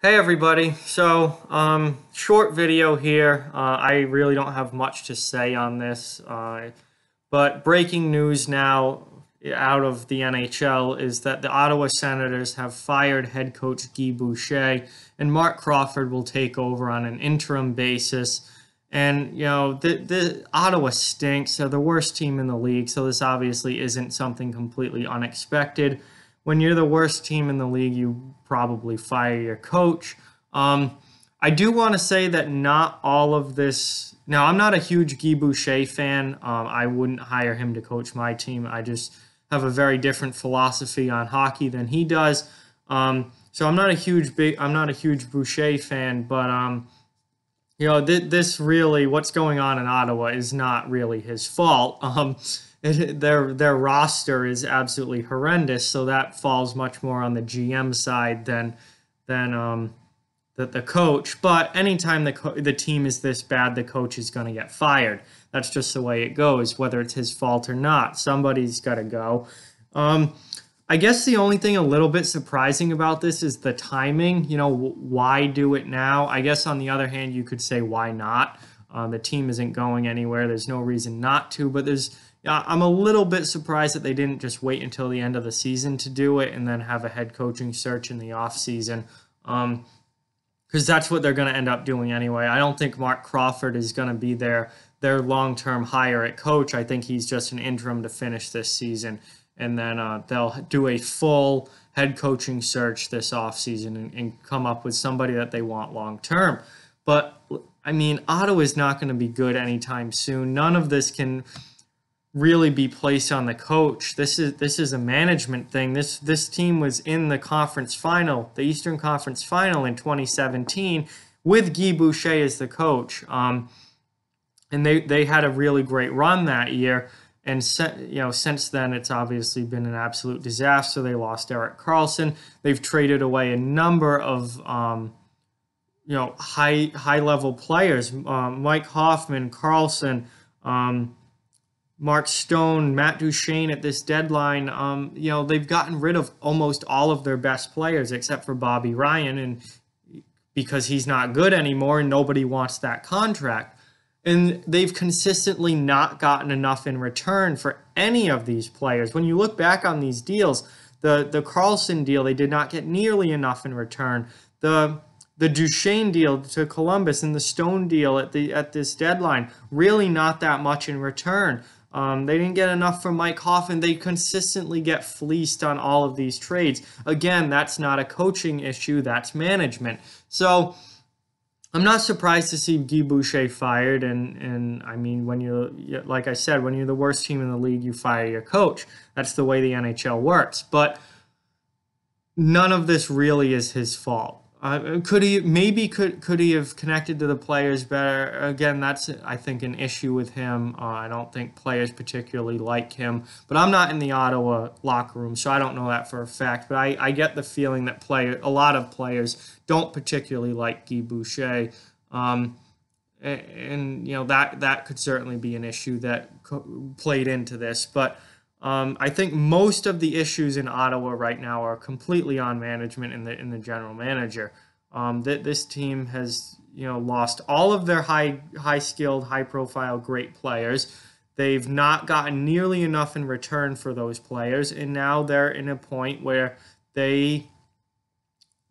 Hey everybody, so short video here. I really don't have much to say on this, but breaking news now out of the NHL is that the Ottawa Senators have fired head coach Guy Boucher, and Marc Crawford will take over on an interim basis. And, the Ottawa stinks. They're the worst team in the league, so this obviously isn't something completely unexpected. When you're the worst team in the league, you probably fire your coach. I do want to say that not all of this... Now, I'm not a huge Guy Boucher fan. I wouldn't hire him to coach my team. I just have a very different philosophy on hockey than he does. So I'm not a huge Boucher fan, but this really, what's going on in Ottawa is not really his fault. Their roster is absolutely horrendous, so that falls much more on the GM side than the coach. But anytime the team is this bad, the coach is going to get fired. That's just the way it goes, whether it's his fault or not. Somebody's got to go. I guess the only thing a little bit surprising about this is the timing. Why do it now? I guess on the other hand, you could say, why not? The team isn't going anywhere. There's no reason not to, but I'm a little bit surprised that they didn't just wait until the end of the season to do it and then have a head coaching search in the offseason, because that's what they're going to end up doing anyway. I don't think Marc Crawford is going to be their long-term hire at coach. I think he's just an interim to finish this season, and then they'll do a full head coaching search this offseason and come up with somebody that they want long-term. But, I mean, Ottawa is not going to be good anytime soon. None of this can really be placed on the coach. This is a management thing. This team was in the conference final, the Eastern Conference final in 2017 with Guy Boucher as the coach. And they had a really great run that year. And since then, it's obviously been an absolute disaster. They lost Erik Karlsson. They've traded away a number of high level players. Mike Hoffman, Karlsson, Mark Stone, Matt Duchene at this deadline. They've gotten rid of almost all of their best players except for Bobby Ryan, and because he's not good anymore and nobody wants that contract. And they've consistently not gotten enough in return for any of these players. When you look back on these deals, the Karlsson deal, they did not get nearly enough in return. The Duchene deal to Columbus and the Stone deal at this deadline, really not that much in return. They didn't get enough from Mike Hoffman. They consistently get fleeced on all of these trades. Again, that's not a coaching issue. That's management. So I'm not surprised to see Guy Boucher fired. And I mean, like I said, when you're the worst team in the league, you fire your coach. That's the way the NHL works. But none of this really is his fault. Could he have connected to the players better? Again, that's, I think, an issue with him. I don't think players particularly like him. But I'm not in the Ottawa locker room, so I don't know that for a fact. But I get the feeling that a lot of players don't particularly like Guy Boucher. And that could certainly be an issue that played into this. But I think most of the issues in Ottawa right now are completely on management and the general manager. This team has lost all of their high-skilled, high-profile, great players. They've not gotten nearly enough in return for those players, and now they're in a point where they're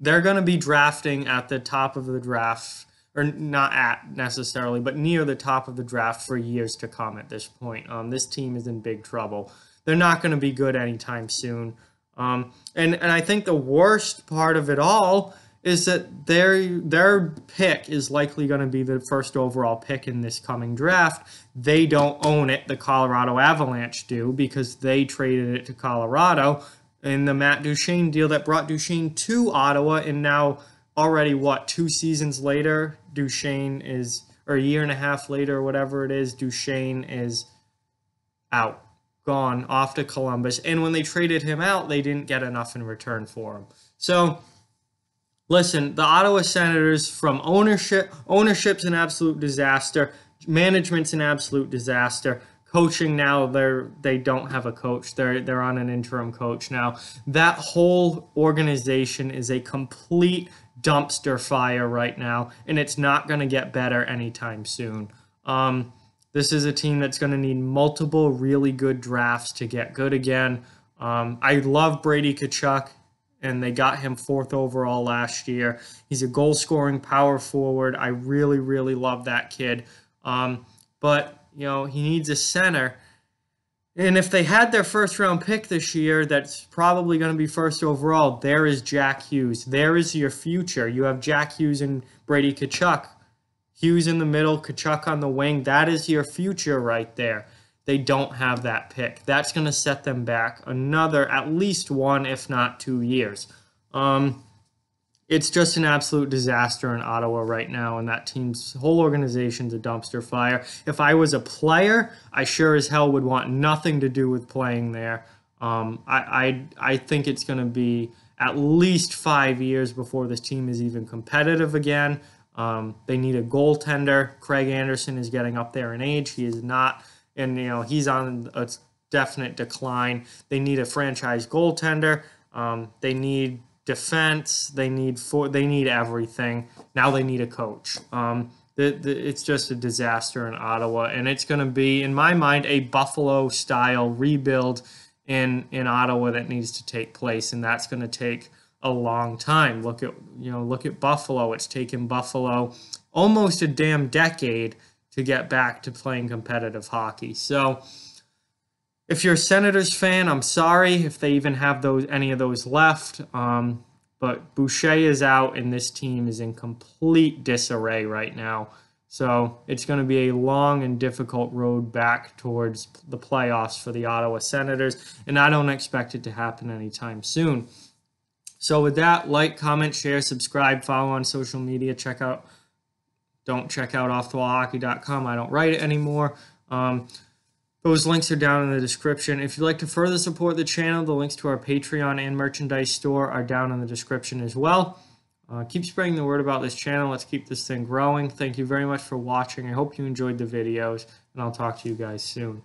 going to be drafting at the top of the draft, or not at necessarily, but near the top of the draft for years to come at this point. This team is in big trouble. They're not going to be good anytime soon. And I think the worst part of it all is that their pick is likely going to be the first overall pick in this coming draft. They don't own it. The Colorado Avalanche do, because they traded it to Colorado in the Matt Duchene deal that brought Duchene to Ottawa. And now already, 2 seasons later, Duchene is, or a year and a half later, or whatever it is, Duchene is out. Gone off to Columbus, and when they traded him out, they didn't get enough in return for him. So, listen, the Ottawa Senators, from ownership's an absolute disaster, management's an absolute disaster, Coaching now, they don't have a coach. They're on an interim coach now. That whole organization is a complete dumpster fire right now, and it's not going to get better anytime soon. This is a team that's going to need multiple really good drafts to get good again. I love Brady Tkachuk, and they got him 4th overall last year. He's a goal-scoring power forward. I really, really love that kid. But you know, he needs a center. And if they had their first-round pick this year, that's probably going to be 1st overall. There is Jack Hughes. There is your future. You have Jack Hughes and Brady Tkachuk. Hughes in the middle, Tkachuk on the wing. That is your future right there. They don't have that pick. That's going to set them back another at least 1, if not 2 years. It's just an absolute disaster in Ottawa right now, and that team's whole organization's a dumpster fire. If I was a player, I sure as hell would want nothing to do with playing there. I think it's going to be at least 5 years before this team is even competitive again. They need a goaltender. Craig Anderson is getting up there in age. He is not, and you know, he's on a definite decline. They need a franchise goaltender. They need defense. They need everything. Now they need a coach. It's just a disaster in Ottawa, and it's going to be, in my mind, a Buffalo-style rebuild in Ottawa that needs to take place, and that's going to take a long time. Look at Buffalo. It's taken Buffalo almost a damn decade to get back to playing competitive hockey. So if you're a Senators fan, I'm sorry if they even have any of those left. But Boucher is out, and this team is in complete disarray right now. So it's going to be a long and difficult road back towards the playoffs for the Ottawa Senators, and I don't expect it to happen anytime soon. So with that, like, comment, share, subscribe, follow on social media. Don't check out offthewallhockey.com. I don't write it anymore. Those links are down in the description. If you'd like to further support the channel, the links to our Patreon and merchandise store are down in the description as well. Keep spreading the word about this channel. Let's keep this thing growing. Thank you very much for watching. I hope you enjoyed the videos, and I'll talk to you guys soon.